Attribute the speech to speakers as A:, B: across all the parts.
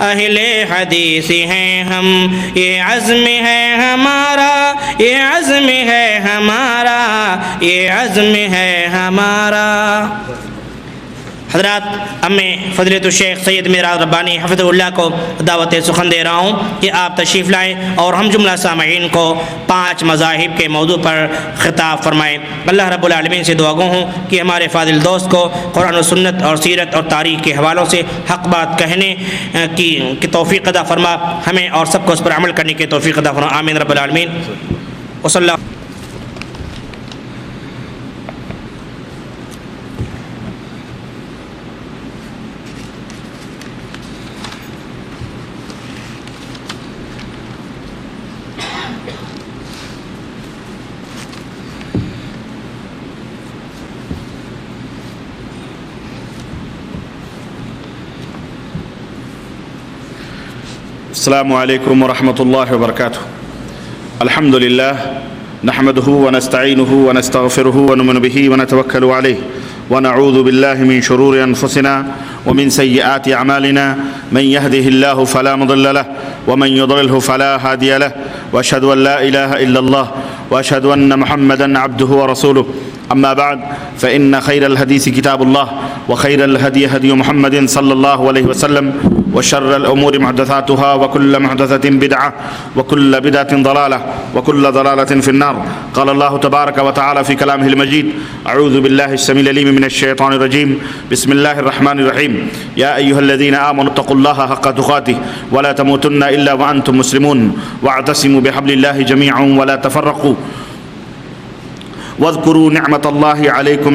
A: اہل حدیث ہیں ہم، یہ عزم ہے ہمارا، یہ عزم ہے ہمارا، یہ عزم ہے ہمارا۔ حضرات، اب میں فضیلت الشیخ سید میرعاز ربانی حفظہ اللہ کو دعوت سخن دے رہا ہوں کہ آپ تشریف لائیں اور ہم جملہ سامعین کو 5 مذاہب کے موضوع پر خطاب فرمائیں۔ اللہ رب العالمین سے دعا گو ہوں کہ ہمارے فاضل دوست کو قرآن و سنت اور سیرت اور تاریخ کے حوالوں سے حق بات کہنے کی توفیق عطا فرما، ہمیں اور سب کو اس پر عمل کرنے کی توفیق عطا فرما، آمین رب العالمین۔ وصلی اللہ۔
B: السلام علیکم ورحمۃ اللہ وبرکاتہ۔ الحمد للہ نحمده ونستعینه ونستغفره ونؤمن به ونتوکل علیہ ونعوذ باللہ من شرور انفسنا ومن سیئات اعمالنا، من يهده الله فلا مضل له ومن يضلله فلا هادي له، واشهد ان لا اله الا الله واشهد ان محمدا عبده ورسوله، اما بعد فان خير الحديث كتاب الله وخير الهدي هدي محمد صلى الله عليه وسلم، وشر الأمور محدثاتها وكل محدثة بدعة وكل بدعة ضلالة وكل ضلالة في النار۔ قال الله تبارك وتعالى في كلامه المجيد: أعوذ بالله السميع العليم من الشيطان الرجيم، بسم الله الرحمن الرحيم، يا أيها الذين آمنوا اتقوا الله حق تقاته ولا تموتن إلا وأنتم مسلمون، واعتصموا بحبل الله جميعا ولا تفرقوا، واذكروا نعمة الله عليكم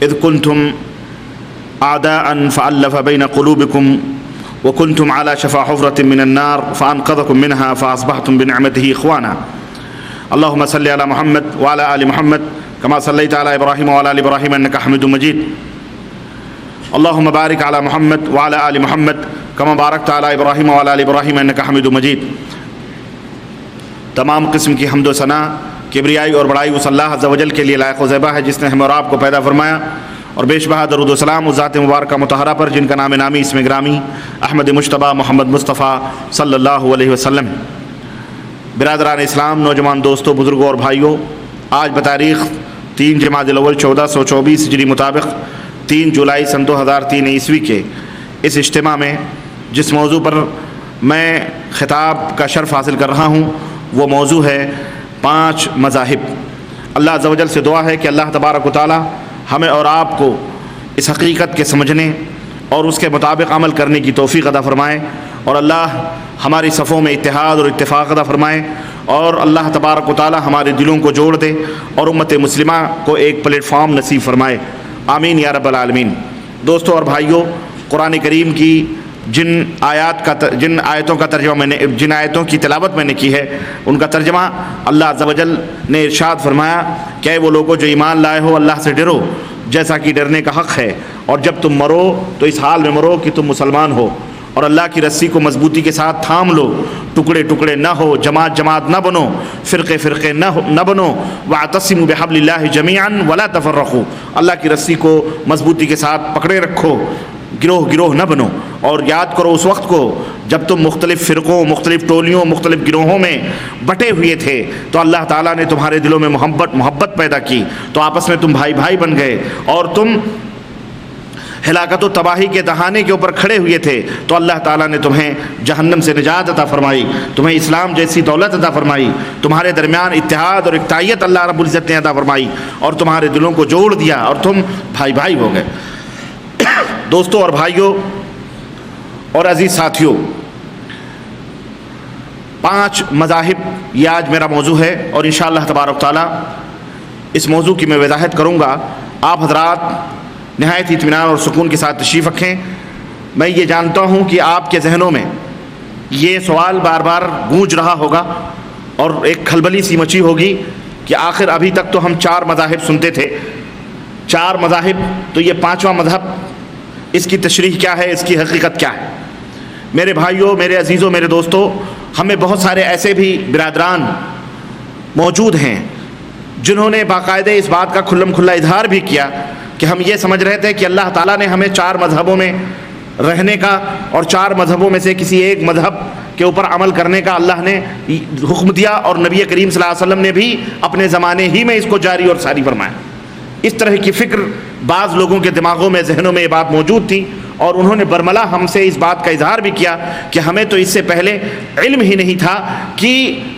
B: إذ كنتم أعداء فألف بين قلوبكم وكنتم على شفا حفرة من النار فأنقذكم منها فأصبحتم بنعمته إخوانا۔ اللهم صل على محمد وعلى آل محمد كما صليت على إبراهيم وعلى آل إبراهيم إنك حميد مجيد۔ اللهم بارك على محمد وعلى آل محمد كما باركت على إبراهيم وعلى آل إبراهيم إنك حميد مجيد۔ تمام قسم کی حمد و ثنا، کبریائی اور بڑائی اس اللہ عز و جل کے لیے لائق و زیبا ہے جس نے ہمیں اور آپ کو پیدا فرمایا، اور بیش بہا درود و سلام اس ذات مبارکہ مطہرہ پر جن کا نام نامی اسم گرامی احمد مجتبیٰ محمد مصطفیٰ صلی اللہ علیہ وسلم۔ برادران اسلام، نوجوان دوستوں، بزرگوں اور بھائیوں، آج بتاریخ 3 جمادی الاول 1424 ہجری مطابق 3 جولائی سن 2003 عیسوی کے اس اجتماع میں جس موضوع پر میں خطاب کا شرف حاصل کر رہا ہوں وہ موضوع ہے 5 مذاہب۔ اللہ عز و جل سے دعا ہے کہ اللہ تبارک و تعالی ہمیں اور آپ کو اس حقیقت کے سمجھنے اور اس کے مطابق عمل کرنے کی توفیق عطا فرمائے، اور اللہ ہماری صفوں میں اتحاد اور اتفاق عطا فرمائے، اور اللہ تبارک و تعالی ہمارے دلوں کو جوڑ دے اور امت مسلمہ کو ایک پلیٹ فارم نصیب فرمائے، آمین یا رب العالمین۔ دوستوں اور بھائیوں، قرآن کریم کی جن آیتوں کا ترجمہ جن آیتوں کی تلاوت میں نے کی ہے ان کا ترجمہ اللہ عز و جل نے ارشاد فرمایا کہ اے وہ لوگوں جو ایمان لائے ہو، اللہ سے ڈرو جیسا کہ ڈرنے کا حق ہے، اور جب تم مرو تو اس حال میں مرو کہ تم مسلمان ہو، اور اللہ کی رسی کو مضبوطی کے ساتھ تھام لو، ٹکڑے ٹکڑے نہ ہو، جماعت جماعت نہ بنو، فرقے فرقے نہ بنو، واعتصموا بحبل اللہ جمیعا ولا تفرقوا، اللہ کی رسی کو مضبوطی کے ساتھ پکڑے رکھو، گروہ گروہ نہ بنو، اور یاد کرو اس وقت کو جب تم مختلف فرقوں، مختلف ٹولیوں، مختلف گروہوں میں بٹے ہوئے تھے تو اللہ تعالیٰ نے تمہارے دلوں میں محبت پیدا کی، تو آپس میں تم بھائی بھائی بن گئے، اور تم ہلاکت و تباہی کے دہانے کے اوپر کھڑے ہوئے تھے تو اللہ تعالیٰ نے تمہیں جہنم سے نجات عطا فرمائی، تمہیں اسلام جیسی دولت عطا فرمائی، تمہارے درمیان اتحاد اور اکتائیت اللہ رب العزت نے عطا فرمائی، اور تمہارے دلوں کو جوڑ دیا اور تم بھائی بھائی ہو گئے۔ دوستوں اور بھائیوں اور عزیز ساتھیوں، 5 مذاہب یہ آج میرا موضوع ہے، اور انشاءاللہ تبارک تعالی اس موضوع کی میں وضاحت کروں گا۔ آپ حضرات نہایت اطمینان اور سکون کے ساتھ تشریف رکھیں۔ میں یہ جانتا ہوں کہ آپ کے ذہنوں میں یہ سوال بار بار گونج رہا ہوگا اور ایک کھلبلی سی مچی ہوگی کہ آخر ابھی تک تو ہم 4 مذاہب سنتے تھے، 4 مذاہب تو یہ 5واں مذہب، اس کی تشریح کیا ہے، اس کی حقیقت کیا ہے؟ میرے بھائیوں، میرے عزیزوں، میرے دوستوں، ہمیں بہت سارے ایسے بھی برادران موجود ہیں جنہوں نے باقاعدہ اس بات کا کھلم کھلا اظہار بھی کیا کہ ہم یہ سمجھ رہے تھے کہ اللہ تعالیٰ نے ہمیں 4 مذہبوں میں رہنے کا اور 4 مذہبوں میں سے کسی ایک مذہب کے اوپر عمل کرنے کا اللہ نے حکم دیا، اور نبی کریم صلی اللہ علیہ وسلم نے بھی اپنے زمانے ہی میں اس کو جاری اور ساری فرمایا۔ اس طرح کی فکر بعض لوگوں کے دماغوں میں، ذہنوں میں یہ بات موجود تھی، اور انہوں نے برملا ہم سے اس بات کا اظہار بھی کیا کہ ہمیں تو اس سے پہلے علم ہی نہیں تھا کہ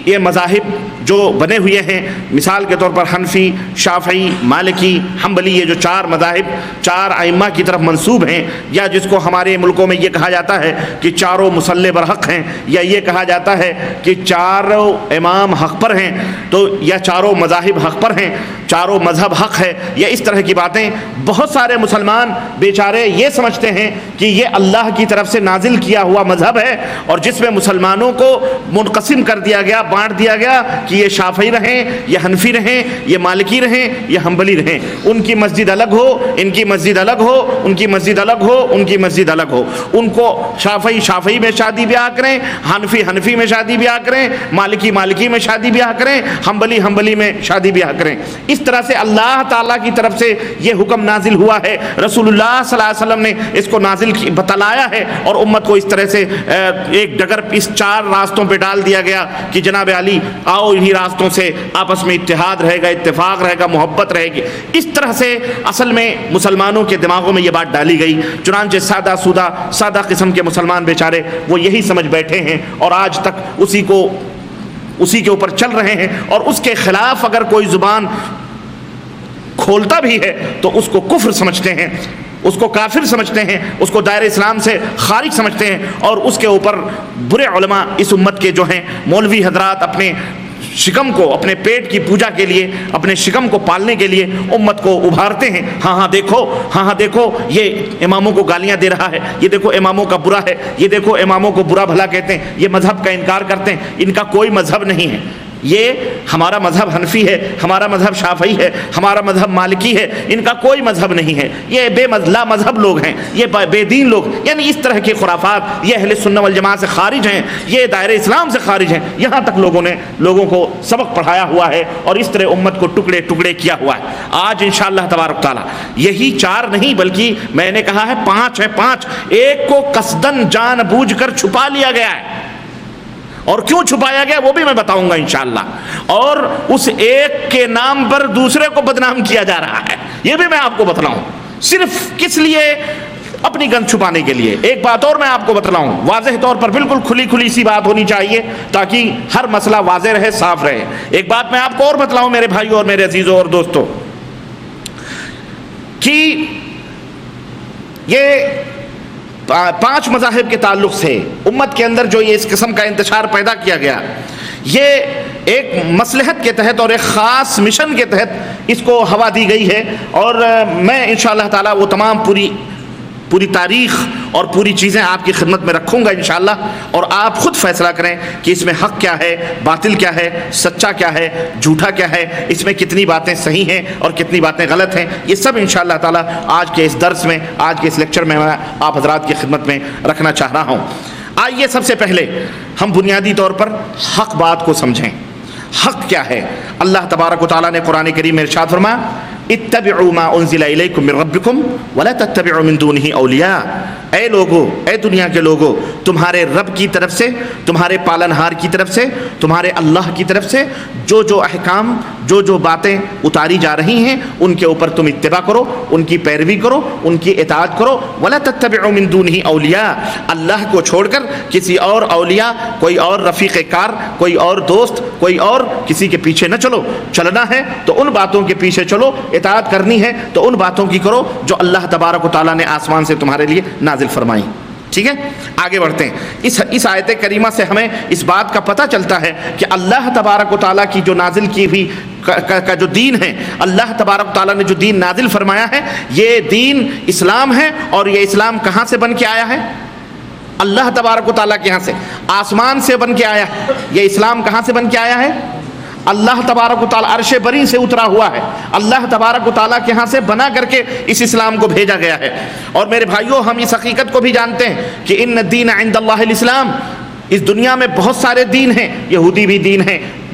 B: یہ مذاہب جو بنے ہوئے ہیں، مثال کے طور پر حنفی، شافعی، مالکی، حنبلی، یہ جو 4 مذاہب 4 ائمہ کی طرف منسوب ہیں، یا جس کو ہمارے ملکوں میں یہ کہا جاتا ہے کہ چاروں مصلح برحق ہیں، یا یہ کہا جاتا ہے کہ 4 امام حق پر ہیں، تو یا 4 مذاہب حق پر ہیں، 4 مذہب حق ہے، یا اس طرح کی باتیں بہت سارے مسلمان بیچارے یہ سمجھتے ہیں کہ یہ اللہ کی طرف سے نازل کیا ہوا مذہب ہے، اور جس میں مسلمانوں کو منقسم کر دیا گیا، بانٹ دیا گیا کہ یہ شافعی رہیں، یہ حنفی رہیں، یہ مالکی رہیں، یہ حنبلی رہیں، ان کی مسجد الگ ہو، ان کی مسجد الگ ہو، ان کی مسجد الگ ہو، ان کی مسجد الگ ہو، ان کو شافعی میں شادی بیاہ کریں، حنفی میں شادی بیاہ کریں، مالکی میں شادی بیاہ کریں، حنبلی میں شادی بیاہ کریں۔ اس طرح سے اللہ تعالیٰ کی طرف سے یہ حکم نازل ہوا ہے، رسول اللہ صلی اللہ علیہ وسلم نے اس کو نازل بتلایا ہے، اور امت کو اس طرح سے ایک ڈگر اس 4 راستوں پہ ڈال دیا گیا کہ جناب علی آؤ انہی راستوں سے آپس میں اتحاد رہے گا، اتفاق رہے گا، محبت رہے گی۔ اس طرح سے اصل میں مسلمانوں کے دماغوں میں یہ بات ڈالی گئی، چنانچہ سادہ قسم کے مسلمان بیچارے وہ یہی سمجھ بیٹھے ہیں، اور آج تک اسی کے اوپر چل رہے ہیں، اور اس کے خلاف اگر کوئی زبان کھولتا بھی ہے تو اس کو کفر سمجھتے ہیں، اس کو کافر سمجھتے ہیں، اس کو دائرہ اسلام سے خارج سمجھتے ہیں، اور اس کے اوپر برے علماء اس امت کے جو ہیں مولوی حضرات اپنے شکم کو، اپنے پیٹ کی پوجا کے لیے، اپنے شکم کو پالنے کے لیے امت کو ابھارتے ہیں۔ ہاں دیکھو یہ اماموں کو گالیاں دے رہا ہے، یہ دیکھو اماموں کا برا ہے، یہ دیکھو اماموں کو برا بھلا کہتے ہیں، یہ مذہب کا انکار کرتے ہیں۔ ان کا کوئی مذہب نہیں ہے، یہ ہمارا مذہب حنفی ہے، ہمارا مذہب شافعی ہے، ہمارا مذہب مالکی ہے، ان کا کوئی مذہب نہیں ہے، یہ لا مذہب لوگ ہیں، یہ بے دین لوگ، یعنی اس طرح کے خرافات، یہ اہل سنت والجماعت سے خارج ہیں، یہ دائرہ اسلام سے خارج ہیں۔ یہاں تک لوگوں نے لوگوں کو سبق پڑھایا ہوا ہے، اور اس طرح امت کو ٹکڑے ٹکڑے کیا ہوا ہے۔ آج انشاءاللہ تبارک تعالیٰ یہی 4 نہیں بلکہ میں نے کہا ہے 5 ہے، 5 ایک کو قصدن جان بوجھ کر چھپا لیا گیا ہے، اور کیوں چھپایا گیا وہ بھی میں بتاؤں گا انشاءاللہ، اور اس ایک کے نام پر دوسرے کو بدنام کیا جا رہا ہے، یہ بھی میں آپ کو بتلاؤں، صرف کس لیے؟ اپنی گند چھپانے کے لیے۔ ایک بات اور میں آپ کو بتلاؤں، واضح طور پر بالکل کھلی سی بات ہونی چاہیے تاکہ ہر مسئلہ واضح رہے، صاف رہے۔ ایک بات میں آپ کو اور بتلاؤں میرے بھائیوں اور میرے عزیزوں اور دوستوں، کہ یہ 5 مذاہب کے تعلق سے امت کے اندر جو یہ اس قسم کا انتشار پیدا کیا گیا، یہ ایک مصلحت کے تحت اور ایک خاص مشن کے تحت اس کو ہوا دی گئی ہے، اور میں انشاءاللہ تعالی وہ تمام پوری تاریخ اور پوری چیزیں آپ کی خدمت میں رکھوں گا انشاءاللہ، اور آپ خود فیصلہ کریں کہ اس میں حق کیا ہے، باطل کیا ہے، سچا کیا ہے، جھوٹا کیا ہے، اس میں کتنی باتیں صحیح ہیں اور کتنی باتیں غلط ہیں۔ یہ سب انشاءاللہ تعالی آج کے اس درس میں، آج کے اس لیکچر میں آپ حضرات کی خدمت میں رکھنا چاہ رہا ہوں۔ آئیے سب سے پہلے ہم بنیادی طور پر حق بات کو سمجھیں۔ حق کیا ہے؟ اللہ تبارک و تعالیٰ نے قرآن کریم میں ارشاد فرمایا، اتبعوا ما انزل الیکم من ربکم ولا تتبعوا من دونہ اولیاء۔ اے لوگو، اے دنیا کے لوگو، تمہارے رب کی طرف سے، تمہارے پالنہار کی طرف سے، تمہارے اللہ کی طرف سے جو احکام، جو باتیں اتاری جا رہی ہیں ان کے اوپر تم اتباع کرو، ان کی پیروی کرو، ان کی اطاعت کرو۔ ولا تتبعوا من دونہ اولیاء، اللہ کو چھوڑ کر کسی اور اولیاء، کوئی اور رفیق کار، کوئی اور دوست، کوئی اور کسی کے پیچھے نہ چلو۔ چلنا ہے تو ان باتوں کے پیچھے چلو، اطاعت کرنی ہے تو ان باتوں کی کرو جو اللہ تبارک و تعالیٰ نے آسمان سے تمہارے لیے نازل فرمائی۔ ٹھیک ہے، آگے بڑھتے ہیں۔ اس آیت کریمہ سے ہمیں اس بات کا پتہ چلتا ہے کہ اللہ تبارک و تعالیٰ کی جو نازل کی ہوئی کا جو دین ہے، اللہ تبارک و تعالیٰ نے جو دین نازل فرمایا ہے، یہ دین اسلام ہے، اور یہ اسلام کہاں سے بن کے آیا ہے؟ اللہ تبارک و تعالیٰ کے یہاں سے، آسمان سے بن کے آیا ہے۔ یہ اسلام کہاں سے بن کے آیا ہے؟ اللہ تبارک و تعالیٰ عرش بری سے اترا ہوا ہے، اللہ تبارک و تعالیٰ کے ہاں سے بنا کر کے اس اسلام کو بھیجا گیا ہے۔ اور میرے بھائیوں، ہم اس حقیقت کو بھی جانتے ہیں کہ ان الدین عند اللہ الاسلام، اس دنیا میں بہت سارے دین ہیں، یہودی بھی دین ہیں،